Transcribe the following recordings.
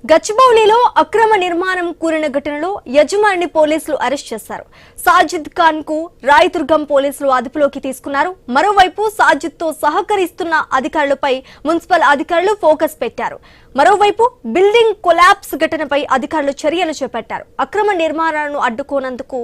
గచ్చిబౌలిలో అక్రమ నిర్మాణం కూలిన ఘటనలో యజమానిని పోలీసులు అరెస్ట్ చేశారు. సాజిద్ ఖాన్ కు రాయదుర్గం పోలీసులు అదుపులోకి తీసుకున్నారు. మరోవైపు సాజిద్ తో సహకరిస్తున్న అధికారులపై మున్సిపల్ అధికారులు ఫోకస్ పెట్టారు. మరోవైపు బిల్డింగ్ కొలాప్స్ ఘటనపై అధికారులు చర్యలు చేపట్టారు. అక్రమ నిర్మాణాలను అడ్డుకోనందుకు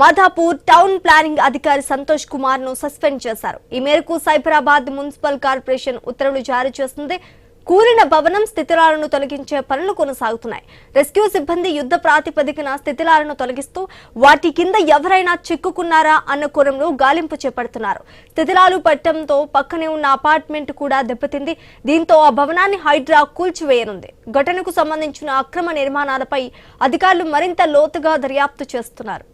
మాధాపూర్ టౌన్ ప్లానింగ్ అధికారి సంతోష్ కుమార్ ను సస్పెండ్ చేశారు. ఈ మేరకు సైబరాబాద్ మున్సిపల్ కార్పొరేషన్ ఉత్తర్వులు జారీ చేస్తుంది. కూలిన భవనం స్థితిలాలను తొలగించే పనులు కొనసాగుతున్నాయి. రెస్క్యూ సిబ్బంది యుద్ధ ప్రాతిపదికన స్థితిలాలను తొలగిస్తూ వాటి కింద ఎవరైనా చిక్కుకున్నారా అన్న కోణంలో గాలింపు చేపడుతున్నారు. స్థితిలాలు పట్టడంతో పక్కనే ఉన్న అపార్ట్మెంట్ కూడా దెబ్బతింది. దీంతో ఆ భవనాన్ని హైడ్రా కూల్చివేయనుంది. ఘటనకు సంబంధించిన అక్రమ నిర్మాణాలపై అధికారులు మరింత లోతుగా దర్యాప్తు చేస్తున్నారు.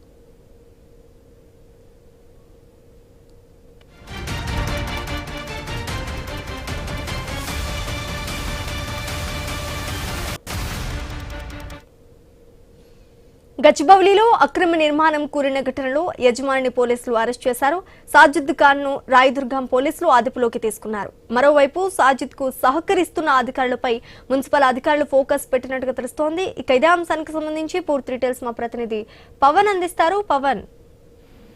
గచ్చిబౌలిలో అక్రమ నిర్మాణం కూలిన ఘటనలో యజమానిని పోలీసులు అరెస్ట్ చేశారు. సాజిద్ ఖాన్ ను రాయదుర్గం పోలీసులు అదుపులోకి తీసుకున్నారు. మరోవైపు సాజిద్ కు సహకరిస్తున్న అధికారులపై మున్సిపల్ అధికారులు ఫోకస్ పెట్టినట్టుగా తెలుస్తోంది. ఇక ఇదే అంశానికి సంబంధించి పూర్తి డీటెయిల్స్ మా ప్రతినిధి పవన్ అందిస్తారు. పవన్,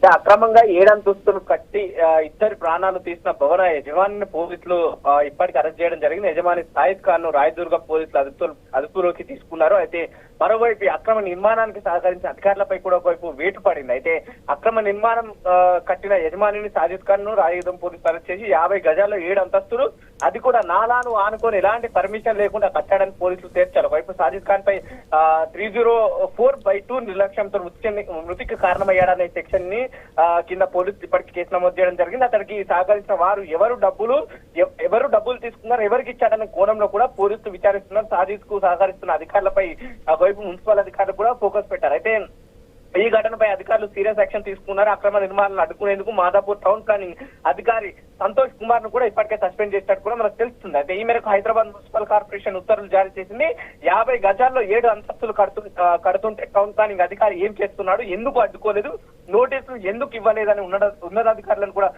అక్రమంగా 7 అంతస్తులు కట్టి ఇద్దరి ప్రాణాలు తీసిన భవన యజమానిని పోలీసులు ఇప్పటికి అరెస్ట్ చేయడం జరిగింది. యజమాని సాయిద్ ఖాన్ ను రాయదుర్గం పోలీసులు అదుపులోకి తీసుకున్నారు. అయితే మరోవైపు అక్రమ నిర్మాణానికి సహకరించిన అధికారులపై కూడా ఒకవైపు వేటు పడింది. అయితే అక్రమ నిర్మాణం కట్టిన యజమానిని సాజిద్ ఖాన్ ను రాయదుర్గం పోలీసులు అరెస్ట్ చేసి 50 గజాల్లో 7 అంతస్తులు, అది కూడా నాలాను ఆనుకొని ఎలాంటి పర్మిషన్ లేకుండా కట్టాడని పోలీసులు తేల్చారు. ఒకవైపు సాజిద్ ఖాన్ పై 304/2 నిర్లక్ష్యంతో మృతికి కారణమయ్యాడనే సెక్షన్ ని కింద పోలీసులు ఇప్పటికీ కేసు నమోదు చేయడం జరిగింది. అతడికి సహకరించిన వారు ఎవరు డబ్బులు తీసుకున్నారు, ఎవరికి ఇచ్చాడనే కోణంలో కూడా పోలీసులు విచారిస్తున్నారు. సాజిద్ కు సహకరిస్తున్న అధికారులపై ఒకవైపు మున్సిపల్ అధికారులు కూడా ఫోకస్ పెట్టారు. అయితే ఈ ఘటనపై అధికారులు సీరియస్ యాక్షన్ తీసుకున్నారు. అక్రమ నిర్మాణాలను అడ్డుకునేందుకు మాధాపూర్ టౌన్ ప్లానింగ్ అధికారి సంతోష్ కుమార్ ను కూడా ఇప్పటికే సస్పెండ్ చేసినట్టు కూడా మనకు తెలుస్తుంది. అయితే ఈ మేరకు హైదరాబాద్ మున్సిపల్ కార్పొరేషన్ ఉత్తర్వులు జారీ చేసింది. 50 గజాల్లో 7 అంతస్తులు కడుతుంటే టౌన్ ప్లానింగ్ అధికారి ఏం చేస్తున్నాడు, ఎందుకు అడ్డుకోలేదు, నోటీసులు ఎందుకు ఇవ్వలేదని ఉన్నతాధికారులను కూడా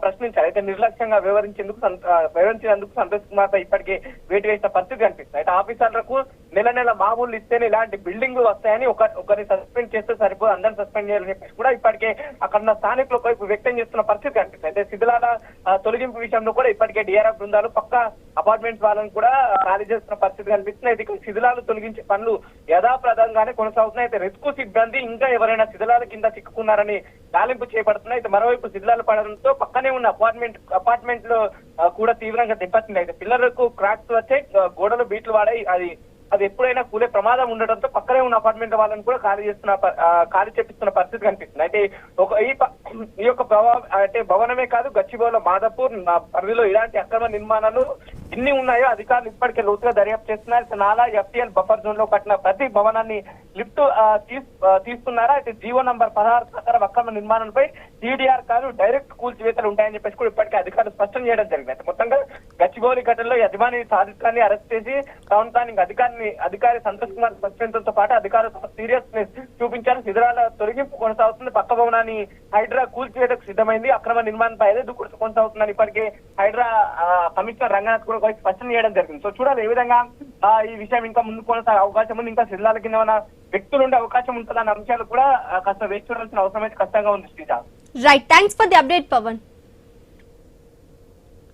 ప్రశ్నించారు. అయితే నిర్లక్ష్యంగా వివరించినందుకు సంతోష్ కుమార్ పై ఇప్పటికే వేటు వేసిన పరిస్థితి కనిపిస్తుంది. అయితే ఆఫీసర్లకు నెల మామూలు ఇస్తేనే ఇలాంటి బిల్డింగ్లు వస్తాయని ఒకరిని సస్పెండ్ చేస్తే సరిపోదు, అందరిని సస్పెండ్ చేయాలని చెప్పేసి కూడా ఇప్పటికే అక్కడ స్థానికుల వైపు వ్యక్తం చేస్తున్న పరిస్థితి కనిపిస్తుంది. అయితే శిథిలాల తొలగింపు విషయంలో కూడా ఇప్పటికే డిఆర్ఎఫ్ బృందాలు పక్క అపార్ట్మెంట్స్ వాళ్ళని కూడా ఖాళీ చేస్తున్న పరిస్థితి కనిపిస్తుంది. అయితే శిథిలాలు తొలగించే పనులు యథాప్రదంగానే కొనసాగుతున్నాయి. అయితే రెస్క్యూ సిబ్బంది ఇంకా ఎవరైనా శిథిలాల కింద చిక్కుకున్నారని గాలింపు చేపడుతున్నాయి. అయితే మరోవైపు శిథిలాలు పడడంతో పక్కనే ఉన్న అపార్ట్మెంట్ లో కూడా తీవ్రంగా దెబ్బతింది. అయితే పిల్లలకు క్రాక్స్ వచ్చాయి, గోడలు బీట్లు వాడాయి. అది ఎప్పుడైనా కూలే ప్రమాదం ఉండడంతో పక్కనే ఉన్న అపార్ట్మెంట్ వాళ్ళని కూడా ఖాళీ చేపిస్తున్న పరిస్థితి కనిపిస్తుంది. అయితే ఈ యొక్క భవనమే కాదు, గచ్చిబౌలిలో మాధాపూర్ పరిధిలో ఇలాంటి అక్రమ నిర్మాణాలు ఎన్ని ఉన్నాయో అధికారులు ఇప్పటికే లోతుగా దర్యాప్తు చేస్తున్నారు. నాలా FTL బఫర్ జోన్ లో కట్టిన ప్రతి భవనాన్ని లిఫ్ట్ తీస్తున్నారా, అయితే జీవో నంబర్ 16 ప్రకారం అక్రమ నిర్మాణంపై TDR కాదు డైరెక్ట్ కూల్చివేతలు ఉంటాయని చెప్పేసి కూడా ఇప్పటికే అధికారులు స్పష్టం చేయడం జరిగింది. అయితే మొత్తంగా గచ్చిబౌలి ఘటనలో యజమాని సాజిద్ ఖాన్ ని అరెస్ట్ చేసి టౌన్ ప్లానింగ్ అధికారి సంతోష్ కుమార్ సస్పెండ్ తో పాటు అధికారులు సీరియస్నెస్ చూపించారు. శిథిలాల తొలగింపు కొనసాగుతుంది. పక్క భవనాన్ని హైడ్రా కూల్చివేతకు సిద్ధమైంది. అక్రమ నిర్మాణంపై అదే దూకుడు కొనసాగుతుందని ఇప్పటికే హైడ్రా కమిషనర్ రంగనాథ్ కూడా స్పష్టం చేయడం జరిగింది. సో చూడాలి ఏ విధంగా ఈ విషయం ఇంకా ముందు కొనసాగే అవకాశం ఉంది, ఇంకా శిథిలాల కింద ఉన్న వ్యక్తులు ఉండే అవకాశం ఉంటుందన్న అంశాలు కూడా కాస్త వేచి చూడాల్సిన అవసరం అయితే ఖచ్చితంగా ఉంది. Sreeja, right, thanks for the update Pawan.